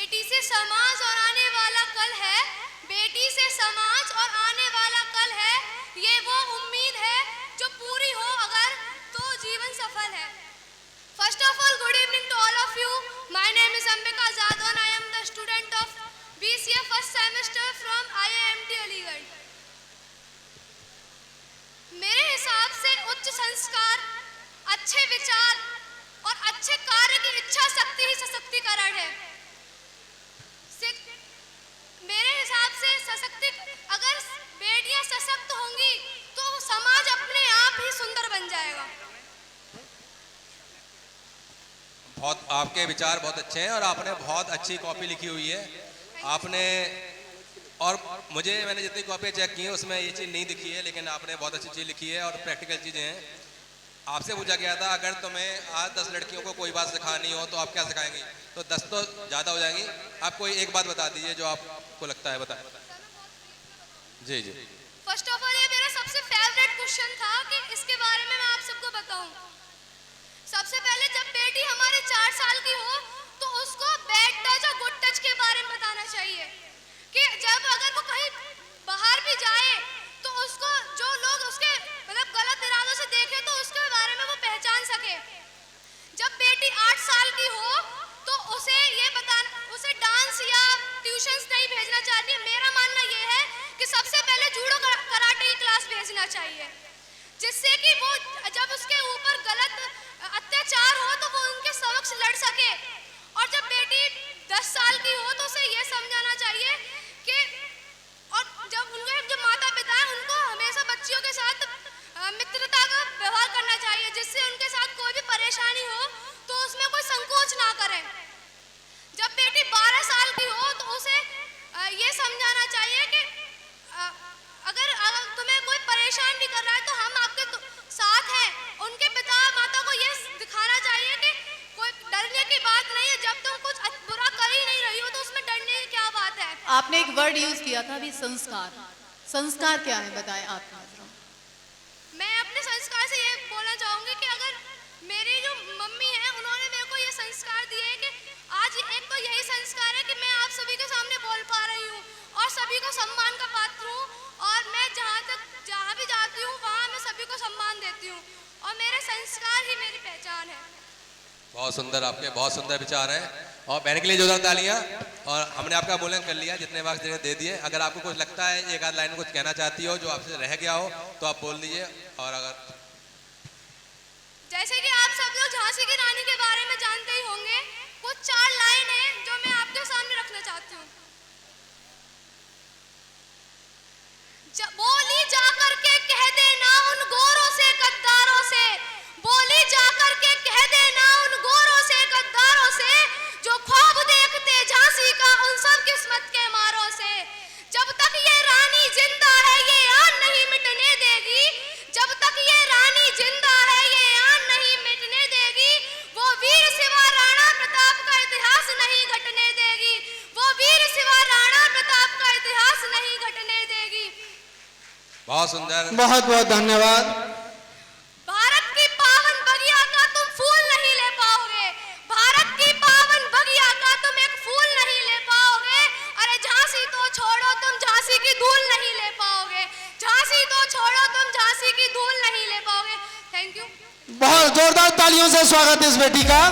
बेटी से समाज और आने वाला कल है, बेटी से समाज और आने वाला कल है, ये वो उम्मीद है जो पूरी हो अगर तो जीवन सफल है। First of all, good evening to all of you. My name is Ambika Jadhav and I am the student of BCA first semester from IIMT Aligarh. मेरे हिसाब से उच्च संस्कार, अच्छे विचार और अच्छे कार्य की इच्छा शक्ति ही सशक्तिकरण है। मेरे हिसाब से अगर बेटियां सशक्त होंगी तो समाज अपने आप ही सुंदर बन जाएगा। बहुत आपके विचार बहुत अच्छे हैं और आपने बहुत अच्छी कॉपी लिखी हुई है आपने। और मैंने जितनी कॉपी चेक की है उसमें ये चीज़ नहीं दिखी है, लेकिन आपने बहुत अच्छी चीज़ लिखी है और प्रैक्टिकल चीज़ें हैं। आपसे पूछा गया था अगर तुम्हें आज 10 लड़कियों को कोई बात सिखानी हो तो आप क्या सिखाएंगी, तो 10 तो ज़्यादा हो जाएंगी। आप कोई एक बात बता दीजिए जो आपको लगता है, बताएं। जी जी। फर्स्ट ऑफ ऑल ये मेरा सबसे फेवरेट क्वेश्चन था कि इसके बारे में मैं आप सबको बताऊं। सबसे पहले जब बेटी हमारे 4 साल की हो तो उसको बैड टच और गुड टच के बारे में बताना चाहिए कि जब अगर वो कहीं बाहर भी जाए तो उसको जो लोग उसके मतलब गलत इरादों से देखे तो उसके बारे में वो पहचान सके। जब बेटी 8 साल की हो तो उसे डांस या ट्यूशंस नहीं भेजना चाहिए। मेरा मानना ये है कि सबसे पहले जूडो कराटे की क्लास भेजना चाहिए, जिससे कि वो जब उसके ऊपर गलत अत्याचार हो तो वो उनके समक्ष लड़ सके। और जब बेटी 10 साल की हो तो उसे ये समझाना चाहिए कि और जब उनके जो माता पिता है उनको हमेशा बच्चियों के साथ मित्रता का व्यवहार करना चाहिए, जिससे उनके साथ कोई भी परेशानी हो तो उसमें कोई संकोच ना करें। जब बेटी 12 साल की हो तो उसे ये समझाना चाहिए कि अगर तुम्हें कोई परेशान भी कर रहा है तो हम आपके साथ हैं। उनके पिता माता को ये दिखाना चाहिए कि कोई डरने की बात नहीं है, जब तुम कुछ बुरा कर ही नहीं रही हो तो उसमें डरने की क्या बात है। आपने एक वर्ड यूज किया था अभी, संस्कार। संस्कार क्या है बताएं आप। मैं अपने संस्कार से ये बोलना चाहूंगी कि अगर मेरी जो मम्मी है उन्होंने मेरे को ये संस्कार दिए हैं कि आज एक तो यही संस्कार है कि मैं आप सभी के सामने बोल पा रही हूँ और सभी को सम्मान का पात्र हूँ, और मैं जहाँ भी जाती हूँ वहाँ मैं सभी को सम्मान देती हूँ और मेरे संस्कार ही मेरी पहचान है। बहुत सुंदर, आपके बहुत सुंदर विचार हैं और बहन के लिए जोरदार तालियां। और हमने आपका मूल्यांकन कर लिया, जितने मार्क्स दे दिए। अगर आपको कुछ लगता है एक आध लाइन में कुछ कहना चाहती हो जो आपसे रह गया हो तो आप बोल दीजिए। और अगर जैसे कि आप सब लोग झांसी की रानी के बारे में जानते ही होंगे, कुछ 4 लाइन है जो मैं आपके सामने रखना चाहती हूँ। बोली जाकर के कह देना उन गोरों से गद्दारों से, बोली जाकर के कह देना उन गोरों से गद्दारों से, जो ख्वाब देखते झांसी का उन सब किस्मत के मारों से। जब तक ये रानी जिंदा है ये आन नहीं मिटने देगी, जब तक ये रानी जिंदा है ये आन नहीं मिटने देगी। वो वीर सिवा राणा प्रताप का इतिहास नहीं घटने देगी, वो वीर सिवा राणा प्रताप का इतिहास नहीं घटने देगी। बहुत सुंदर, बहुत बहुत धन्यवाद। भारत की पावन बगिया का तुम फूल नहीं ले पाओगे, भारत की पावन बगिया का तुम एक फूल नहीं ले पाओगे। अरे झांसी तो छोड़ो तुम झांसी की धूल नहीं ले पाओगे, झांसी तो छोड़ो तुम झांसी की धूल नहीं ले पाओगे। Thank you. बहुत जोरदार तालियों से स्वागत इस बेटी का।